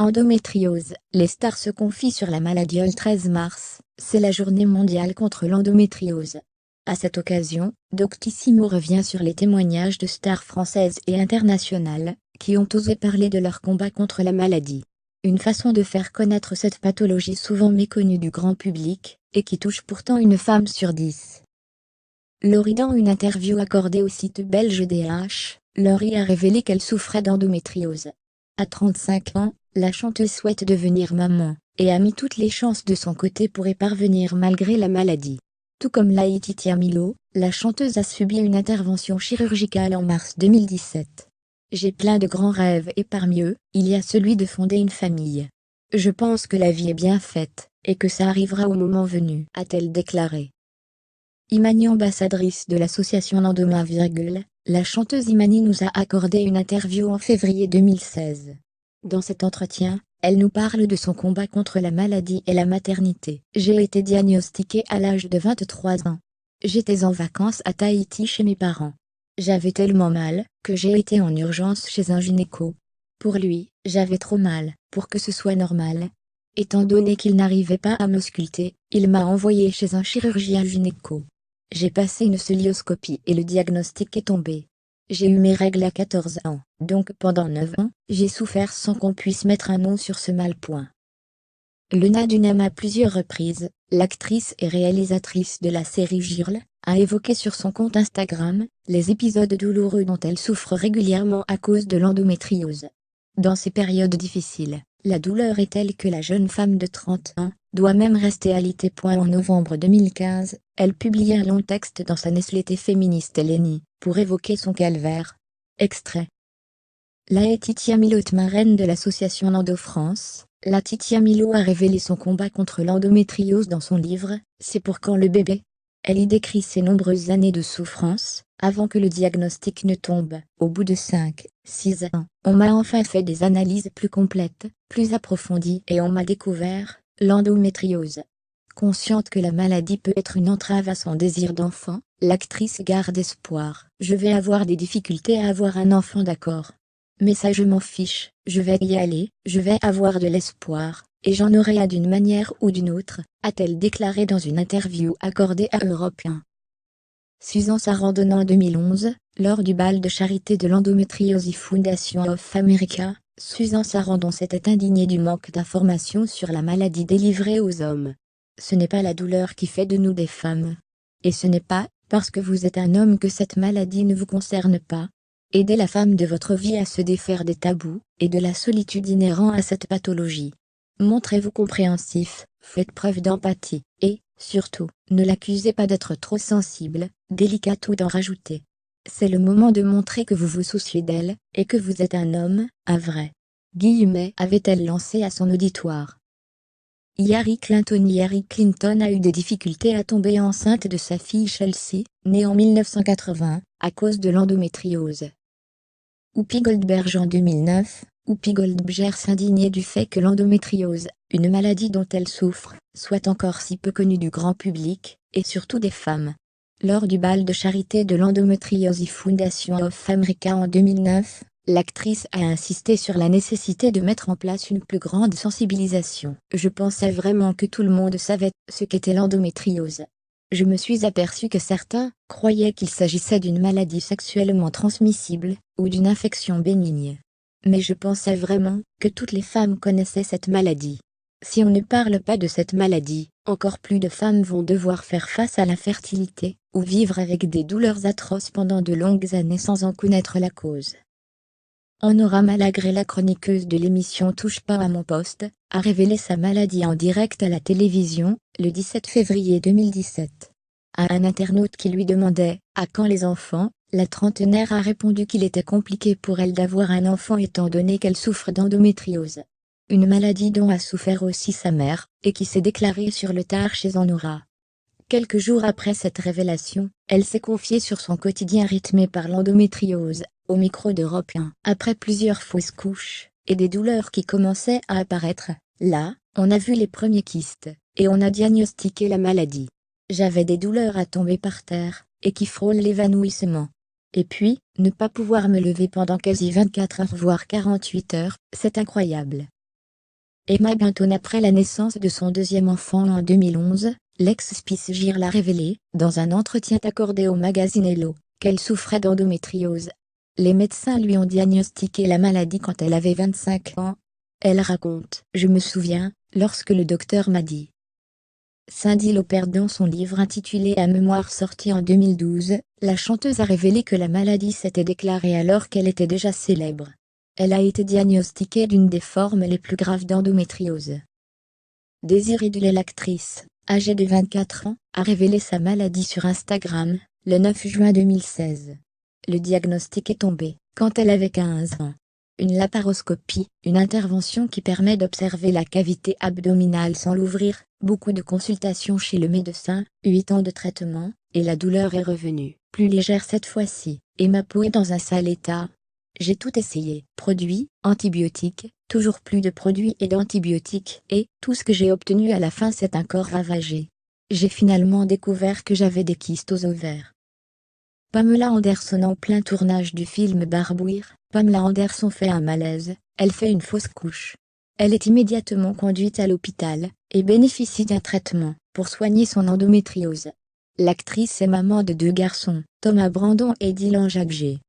Endométriose. Les stars se confient sur la maladie. Le 13 mars, c'est la journée mondiale contre l'endométriose. À cette occasion, Doctissimo revient sur les témoignages de stars françaises et internationales, qui ont osé parler de leur combat contre la maladie. Une façon de faire connaître cette pathologie souvent méconnue du grand public, et qui touche pourtant une femme sur 10. Laurie. Dans une interview accordée au site belge DH, Laurie a révélé qu'elle souffrait d'endométriose. À 35 ans, la chanteuse souhaite devenir maman, et a mis toutes les chances de son côté pour y parvenir malgré la maladie. Tout comme Laetitia Milo, la chanteuse a subi une intervention chirurgicale en mars 2017. J'ai plein de grands rêves et parmi eux, il y a celui de fonder une famille. Je pense que la vie est bien faite, et que ça arrivera au moment venu, a-t-elle déclaré. Imani, ambassadrice de l'association Lendemain, la chanteuse Imani nous a accordé une interview en février 2016. Dans cet entretien, elle nous parle de son combat contre la maladie et la maternité. J'ai été diagnostiquée à l'âge de 23 ans. J'étais en vacances à Tahiti chez mes parents. J'avais tellement mal, que j'ai été en urgence chez un gynéco. Pour lui, j'avais trop mal, pour que ce soit normal. Étant donné qu'il n'arrivait pas à m'ausculter, il m'a envoyé chez un chirurgien gynéco. J'ai passé une cœlioscopie et le diagnostic est tombé. J'ai eu mes règles à 14 ans, donc pendant 9 ans, j'ai souffert sans qu'on puisse mettre un nom sur ce mal. Lena Dunham. À plusieurs reprises, l'actrice et réalisatrice de la série Girl, a évoqué sur son compte Instagram, les épisodes douloureux dont elle souffre régulièrement à cause de l'endométriose. Dans ces périodes difficiles, la douleur est telle que la jeune femme de 30 ans, doit même rester alitée. En novembre 2015, elle publiait un long texte dans sa newsletter féministe Lenny, pour évoquer son calvaire. Extrait. Laetitia Milo, marraine de l'association Lendo France, Laetitia Milo a révélé son combat contre l'endométriose dans son livre « C'est pour quand le bébé ?». Elle y décrit ses nombreuses années de souffrance, avant que le diagnostic ne tombe. Au bout de 5-6 ans, on m'a enfin fait des analyses plus complètes, plus approfondies et on m'a découvert l'endométriose. Consciente que la maladie peut être une entrave à son désir d'enfant, l'actrice garde espoir. Je vais avoir des difficultés à avoir un enfant, d'accord. Mais ça je m'en fiche, je vais y aller, je vais avoir de l'espoir, et j'en aurai un d'une manière ou d'une autre, a-t-elle déclaré dans une interview accordée à Europe 1. Susan Sarandon. En 2011, lors du bal de charité de l'Endometriosis Foundation of America, Susan Sarandon s'était indignée du manque d'informations sur la maladie délivrée aux hommes. Ce n'est pas la douleur qui fait de nous des femmes. Et ce n'est pas, parce que vous êtes un homme que cette maladie ne vous concerne pas. Aidez la femme de votre vie à se défaire des tabous, et de la solitude inhérente à cette pathologie. Montrez-vous compréhensif, faites preuve d'empathie, et, surtout, ne l'accusez pas d'être trop sensible, délicate ou d'en rajouter. C'est le moment de montrer que vous vous souciez d'elle, et que vous êtes un homme, un vrai. Avait-elle lancé à son auditoire. Hillary Clinton. Hillary Clinton a eu des difficultés à tomber enceinte de sa fille Chelsea, née en 1980, à cause de l'endométriose. Whoopi Goldberg. En 2009, Whoopi Goldberg s'indignait du fait que l'endométriose, une maladie dont elle souffre, soit encore si peu connue du grand public, et surtout des femmes. Lors du bal de charité de l'Endometriosis Foundation of America en 2009, l'actrice a insisté sur la nécessité de mettre en place une plus grande sensibilisation. Je pensais vraiment que tout le monde savait ce qu'était l'endométriose. Je me suis aperçue que certains croyaient qu'il s'agissait d'une maladie sexuellement transmissible, ou d'une infection bénigne. Mais je pensais vraiment que toutes les femmes connaissaient cette maladie. Si on ne parle pas de cette maladie, encore plus de femmes vont devoir faire face à l'infertilité, ou vivre avec des douleurs atroces pendant de longues années sans en connaître la cause. Honora Malagré. La chroniqueuse de l'émission Touche pas à mon poste, a révélé sa maladie en direct à la télévision, le 17 février 2017. À un internaute qui lui demandait « À quand les enfants ?», la trentenaire a répondu qu'il était compliqué pour elle d'avoir un enfant étant donné qu'elle souffre d'endométriose. Une maladie dont a souffert aussi sa mère, et qui s'est déclarée sur le tard chez Honora. Quelques jours après cette révélation, elle s'est confiée sur son quotidien rythmé par l'endométriose, au micro d'Europe 1. Après plusieurs fausses couches, et des douleurs qui commençaient à apparaître, là, on a vu les premiers kystes, et on a diagnostiqué la maladie. J'avais des douleurs à tomber par terre, et qui frôlent l'évanouissement. Et puis, ne pas pouvoir me lever pendant quasi 24 heures voire 48 heures, c'est incroyable. Emma Bunton après la naissance de son deuxième enfant en 2011, l'ex-Spice Girl l'a révélé, dans un entretien accordé au magazine Hello, qu'elle souffrait d'endométriose. Les médecins lui ont diagnostiqué la maladie quand elle avait 25 ans. Elle raconte: « Je me souviens, lorsque le docteur m'a dit. » Cyndi Lauper dans son livre intitulé À mémoire sorti en 2012, la chanteuse a révélé que la maladie s'était déclarée alors qu'elle était déjà célèbre. Elle a été diagnostiquée d'une des formes les plus graves d'endométriose. Désirée Dulé, l'actrice, âgée de 24 ans, a révélé sa maladie sur Instagram, le 9 juin 2016. Le diagnostic est tombé quand elle avait 15 ans. Une laparoscopie, une intervention qui permet d'observer la cavité abdominale sans l'ouvrir, beaucoup de consultations chez le médecin, 8 ans de traitement, et la douleur est revenue, plus légère cette fois-ci, et ma peau est dans un sale état. J'ai tout essayé, produits, antibiotiques, toujours plus de produits et d'antibiotiques, et tout ce que j'ai obtenu à la fin c'est un corps ravagé. J'ai finalement découvert que j'avais des kystes aux ovaires. Pamela Anderson en plein tournage du film Barbouire, Pamela Anderson fait un malaise, elle fait une fausse couche. Elle est immédiatement conduite à l'hôpital, et bénéficie d'un traitement, pour soigner son endométriose. L'actrice est maman de 2 garçons, Thomas Brandon et Dylan Jacques G.